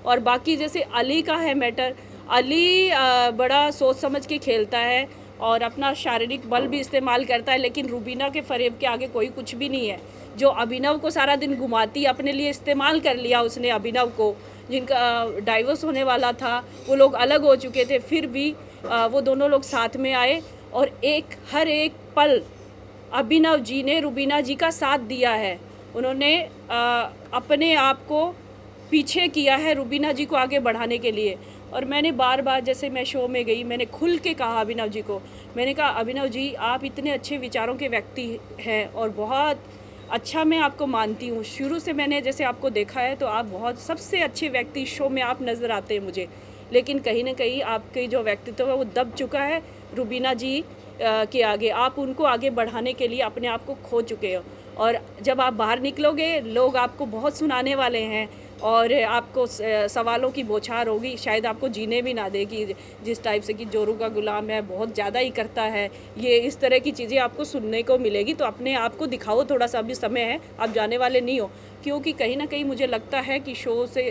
और बाकी जैसे अली का है मैटर, अली बड़ा सोच समझ के खेलता है और अपना शारीरिक बल भी इस्तेमाल करता है, लेकिन रुबीना के फरेब के आगे कोई कुछ भी नहीं है। जो अभिनव को सारा दिन घुमाती, अपने लिए इस्तेमाल कर लिया उसने अभिनव को, जिनका डाइवोर्स होने वाला था, वो लोग अलग हो चुके थे, फिर भी वो दोनों लोग साथ में आए और हर एक पल अभिनव जी ने रुबीना जी का साथ दिया है। उन्होंने अपने आप को पीछे किया है रुबीना जी को आगे बढ़ाने के लिए। और मैंने बार बार, जैसे मैं शो में गई, मैंने खुल के कहा अभिनव जी को, मैंने कहा अभिनव जी आप इतने अच्छे विचारों के व्यक्ति हैं और बहुत अच्छा मैं आपको मानती हूँ। शुरू से मैंने जैसे आपको देखा है तो आप बहुत सबसे अच्छे व्यक्ति शो में आप नज़र आते हैं मुझे, लेकिन कहीं ना कहीं आपके जो व्यक्तित्व है वो दब चुका है। रुबीना जी के आगे, आप उनको आगे बढ़ाने के लिए अपने आप को खो चुके हो। और जब आप बाहर निकलोगे, लोग आपको बहुत सुनाने वाले हैं और आपको सवालों की बौछार होगी, शायद आपको जीने भी ना दे कि जिस टाइप से कि जोरू का गुलाम है, बहुत ज़्यादा ही करता है, ये इस तरह की चीज़ें आपको सुनने को मिलेगी। तो अपने आप को दिखाओ, थोड़ा सा अभी समय है, आप जाने वाले नहीं हो। क्योंकि कहीं ना कहीं मुझे लगता है कि शो से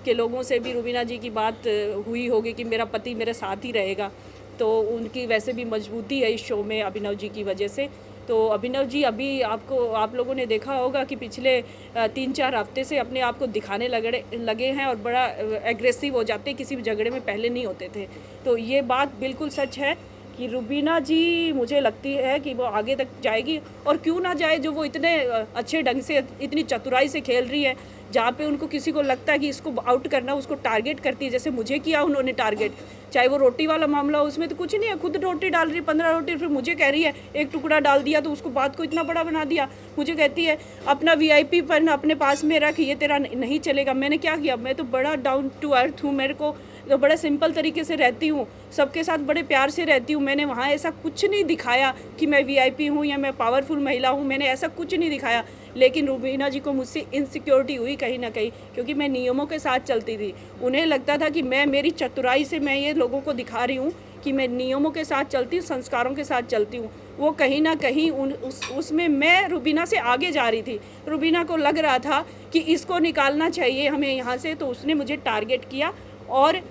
के लोगों से भी रुबीना जी की बात हुई होगी कि मेरा पति मेरे साथ ही रहेगा, तो उनकी वैसे भी मजबूती है इस शो में अभिनव जी की वजह से। तो अभिनव जी अभी आप लोगों ने देखा होगा कि पिछले 3-4 हफ्ते से अपने आप को दिखाने लगे हैं और बड़ा एग्रेसिव हो जाते हैं, किसी भी झगड़े में पहले नहीं होते थे। तो ये बात बिल्कुल सच है कि रुबीना जी मुझे लगती है कि वो आगे तक जाएगी, और क्यों ना जाए, जो वो इतने अच्छे ढंग से इतनी चतुराई से खेल रही है। जहाँ पे उनको किसी को लगता है कि इसको आउट करना, उसको टारगेट करती है, जैसे मुझे किया उन्होंने टारगेट। चाहे वो रोटी वाला मामला हो, उसमें तो कुछ नहीं है, खुद रोटी डाल रही है 15 रोटी, फिर मुझे कह रही है एक टुकड़ा डाल दिया तो उसको बात को इतना बड़ा बना दिया। मुझे कहती है अपना VIP पन अपने पास में रख, ये तेरा नहीं चलेगा। मैंने क्या किया, मैं तो बड़ा डाउन टू अर्थ हूँ, मेरे को तो बड़ा सिंपल तरीके से रहती हूँ, सबके साथ बड़े प्यार से रहती हूँ। मैंने वहाँ ऐसा कुछ नहीं दिखाया कि मैं VIP हूँ या मैं पावरफुल महिला हूँ, मैंने ऐसा कुछ नहीं दिखाया। लेकिन रुबीना जी को मुझसे इनसिक्योरिटी हुई कहीं ना कहीं, क्योंकि मैं नियमों के साथ चलती थी। उन्हें लगता था कि मेरी चतुराई से मैं ये लोगों को दिखा रही हूँ कि मैं नियमों के साथ चलती हूँ, संस्कारों के साथ चलती हूँ। वो कहीं ना कहीं उसमें मैं रुबीना से आगे जा रही थी। रुबीना को लग रहा था कि इसको निकालना चाहिए हमें यहाँ से, तो उसने मुझे टारगेट किया। और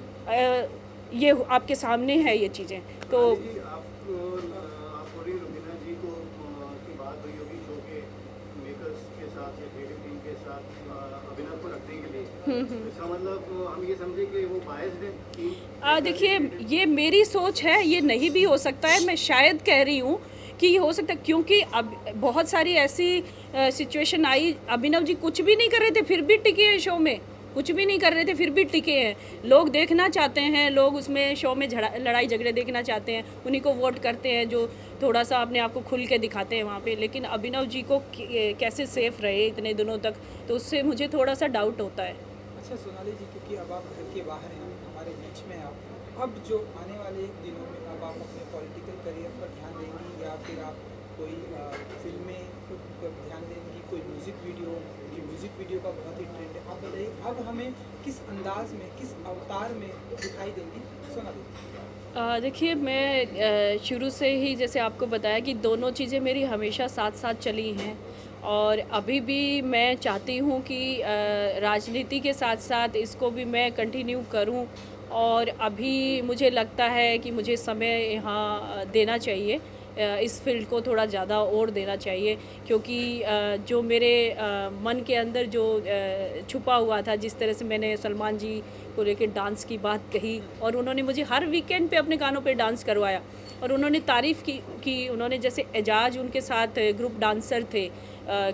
ये आपके सामने है ये चीज़ें। तो आप पूरी रुबीना जी को की बात हुई होगी शो के मेकर्स के साथ या क्रिएटिव टीम के साथ अभिनव को रखने के लिए, इसका मतलब हम ये समझे कि वो बायस्ड है? देखिए, ये मेरी सोच है, ये नहीं भी हो सकता है। मैं शायद कह रही हूँ कि ये हो सकता है, क्योंकि अब बहुत सारी ऐसी सिचुएशन आई, अभिनव जी कुछ भी नहीं कर रहे थे फिर भी टिके हैं शो में, कुछ भी नहीं कर रहे थे फिर भी टिके हैं। लोग देखना चाहते हैं, लोग उसमें शो में लड़ाई झगड़े देखना चाहते हैं, उन्हीं को वोट करते हैं जो थोड़ा सा अपने आप को खुल के दिखाते हैं वहाँ पे। लेकिन अभिनव जी को कैसे सेफ रहे इतने दिनों तक, तो उससे मुझे थोड़ा सा डाउट होता है। अच्छा सोनाली जी, क्योंकि अब आप घर के बाहर हैं, हमारे बीच में आप, अब जो आने वाले दिनों में अब आप अपने पॉलिटिकल करियर पर ध्यान देंगी या फिर आप कोई फिल्में पर ध्यान देंगी, कोई म्यूज़िक वीडियो, कि म्यूज़िक वीडियो का बहुत ही ट्रेंड है, आप बताइए अब हमें किस अंदाज में, किस अवतार में दिखाई देंगी सोनाली? देखिए, मैं शुरू से ही जैसे आपको बताया कि दोनों चीज़ें मेरी हमेशा साथ साथ चली हैं, और अभी भी मैं चाहती हूँ कि राजनीति के साथ साथ इसको भी मैं कंटिन्यू करूँ। और अभी मुझे लगता है कि मुझे समय यहाँ देना चाहिए, इस फील्ड को थोड़ा ज़्यादा और देना चाहिए, क्योंकि जो मेरे मन के अंदर जो छुपा हुआ था, जिस तरह से मैंने सलमान जी को लेकर डांस की बात कही, और उन्होंने मुझे हर वीकेंड पे अपने गानों पे डांस करवाया, और उन्होंने तारीफ़ की उन्होंने जैसे एजाज उनके साथ ग्रुप डांसर थे,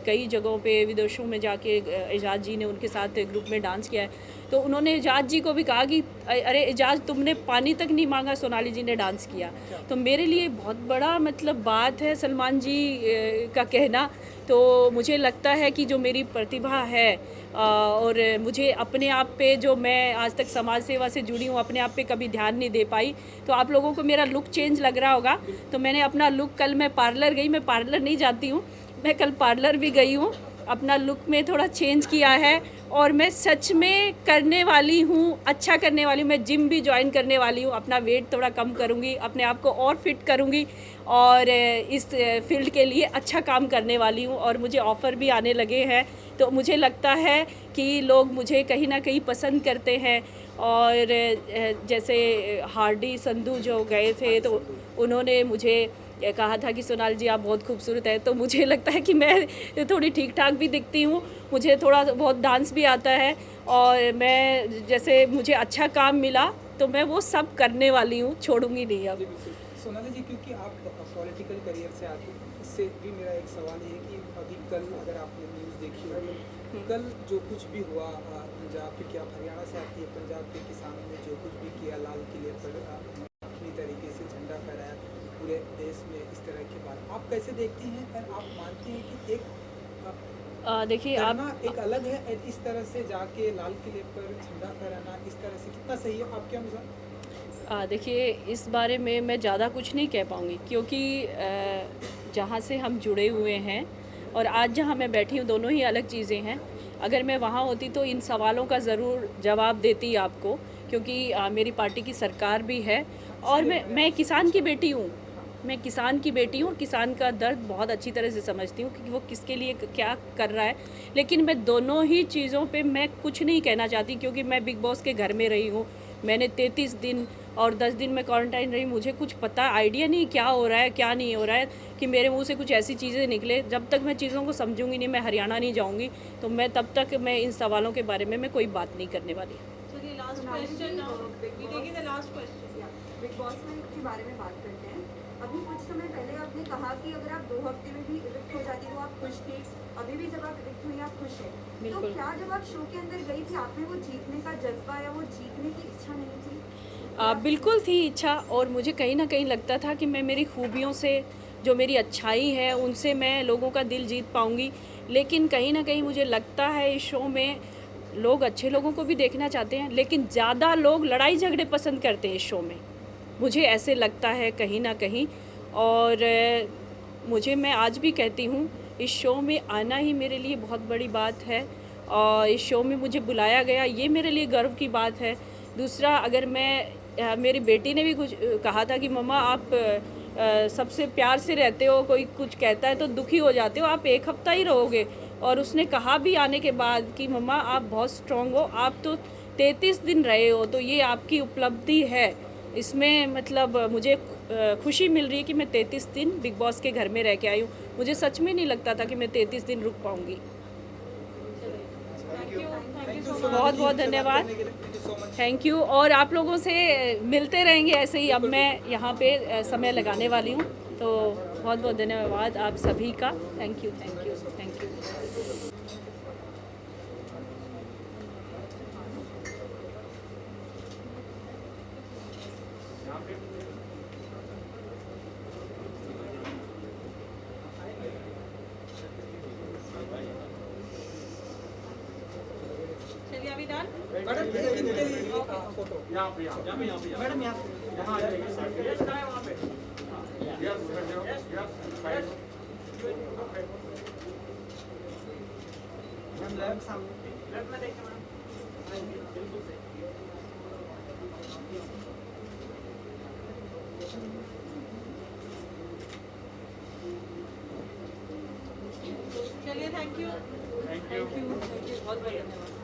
कई जगहों पे विदेशों में जाके एजाज जी ने उनके साथ ग्रुप में डांस किया है। तो उन्होंने एजाज जी को भी कहा कि अरे एजाज, तुमने पानी तक नहीं मांगा, सोनाली जी ने डांस किया। तो मेरे लिए बहुत बड़ा मतलब बात है सलमान जी का कहना। तो मुझे लगता है कि जो मेरी प्रतिभा है और मुझे अपने आप पे, जो मैं आज तक समाज सेवा से जुड़ी हूँ, अपने आप पे कभी ध्यान नहीं दे पाई। तो आप लोगों को मेरा लुक चेंज लग रहा होगा, तो मैंने अपना लुक, कल मैं पार्लर गई, मैं पार्लर नहीं जाती हूँ, मैं कल पार्लर भी गई हूँ, अपना लुक में थोड़ा चेंज किया है, और मैं सच में करने वाली हूँ, अच्छा करने वाली हूँ। मैं जिम भी ज्वाइन करने वाली हूँ, अपना वेट थोड़ा कम करूँगी, अपने आप को और फिट करूँगी, और इस फील्ड के लिए अच्छा काम करने वाली हूँ, और मुझे ऑफ़र भी आने लगे हैं। तो मुझे लगता है कि लोग मुझे कहीं ना कहीं पसंद करते हैं। और जैसे हार्डी संधू जो गए थे, तो उन्होंने मुझे कहा था कि सोनाल जी आप बहुत खूबसूरत है। तो मुझे लगता है कि मैं थोड़ी ठीक ठाक भी दिखती हूँ, मुझे थोड़ा बहुत डांस भी आता है, और मैं जैसे मुझे अच्छा काम मिला तो मैं वो सब करने वाली हूँ, छोड़ूंगी नहीं अब। सोनाली जी, क्योंकि आप पॉलिटिकल करियर से आते हैं, इससे भी मेरा एक सवाल ये है कि अभी कल अगर आपने न्यूज़ देखी होगी, कल जो कुछ भी हुआ पंजाब, क्योंकि आप हरियाणा से आती है, पंजाब के किसानों ने जो कुछ भी किया, लाल किले पर अपनी तरीके से झंडा फहराया पूरे देश में, इस तरह की बात आप कैसे देखती हैं? और आप मानती हैं कि एक देखिए, आप एक अलग है, इस तरह से जाके लाल किले पर झंडा फहराना इस तरह से कितना सही है आपके अनुसार? देखिए, इस बारे में मैं ज़्यादा कुछ नहीं कह पाऊँगी, क्योंकि जहाँ से हम जुड़े हुए हैं और आज जहाँ मैं बैठी हूँ, दोनों ही अलग चीज़ें हैं। अगर मैं वहाँ होती तो इन सवालों का ज़रूर जवाब देती आपको, क्योंकि मेरी पार्टी की सरकार भी है और मैं किसान की बेटी हूँ। मैं किसान की बेटी हूँ, किसान का दर्द बहुत अच्छी तरह से समझती हूँ कि वो किसके लिए क्या कर रहा है। लेकिन मैं दोनों ही चीज़ों पे मैं कुछ नहीं कहना चाहती, क्योंकि मैं बिग बॉस के घर में रही हूँ। मैंने 33 दिन और 10 दिन में क्वारंटाइन रही। मुझे कुछ पता आइडिया नहीं क्या हो रहा है क्या नहीं हो रहा है, कि मेरे मुंह से कुछ ऐसी चीज़ें निकले। जब तक मैं चीज़ों को समझूंगी नहीं, मैं हरियाणा नहीं जाऊंगी, तो मैं तब तक मैं इन सवालों के बारे में मैं कोई बात नहीं करने वाली। चलिए last Sonali ji, question now Big वी Boss- taking the last question. Bigg Boss में के बारे में बात करते हैं। अभी कुछ समय पहले आपने कहा कि अगर आप 2 हफ्ते में भी इविक्ट हो जाती तो आप खुश थी। अभी भी जब आप इविक्ट हुई आप खुश हैं। तो बिल्कुल। क्या जब आप शो के अंदर गई थी आप में वो जीतने का जज्बा या वो जीतने की इच्छा नहीं थी? बिल्कुल थी इच्छा, और मुझे कहीं ना कहीं लगता था कि मैं मेरी खूबियों से, जो मेरी अच्छाई है, उनसे मैं लोगों का दिल जीत पाऊंगी। लेकिन कहीं ना कहीं मुझे लगता है इस शो में लोग अच्छे लोगों को भी देखना चाहते हैं, लेकिन ज़्यादा लोग लड़ाई झगड़े पसंद करते हैं इस शो में। मुझे ऐसे लगता है कहीं ना कहीं। और मैं आज भी कहती हूँ, इस शो में आना ही मेरे लिए बहुत बड़ी बात है, और इस शो में मुझे बुलाया गया, ये मेरे लिए गर्व की बात है। दूसरा, अगर मेरी बेटी ने भी कुछ कहा था कि मम्मा आप सबसे प्यार से रहते हो, कोई कुछ कहता है तो दुखी हो जाते हो, आप 1 हफ्ता ही रहोगे। और उसने कहा भी आने के बाद कि मम्मा आप बहुत स्ट्रॉन्ग हो, आप तो 33 दिन रहे हो, तो ये आपकी उपलब्धि है। इसमें मतलब मुझे खुशी मिल रही है कि मैं 33 दिन बिग बॉस के घर में रह के आई हूँ। मुझे सच में नहीं लगता था कि मैं 33 दिन रुक पाऊँगी। Thank you thank so you much. बहुत बहुत धन्यवाद। Thank you so much. Thank you. और आप लोगों से मिलते रहेंगे ऐसे ही। अब मैं यहाँ पे समय लगाने वाली हूँ, तो बहुत बहुत धन्यवाद आप सभी का। Thank you thank you thank you. चलिए अभी डन। मैडम इनके लिए फोटो मैडम यहाँ मैम सामने चलिए थैंक यू। बहुत बहुत धन्यवाद।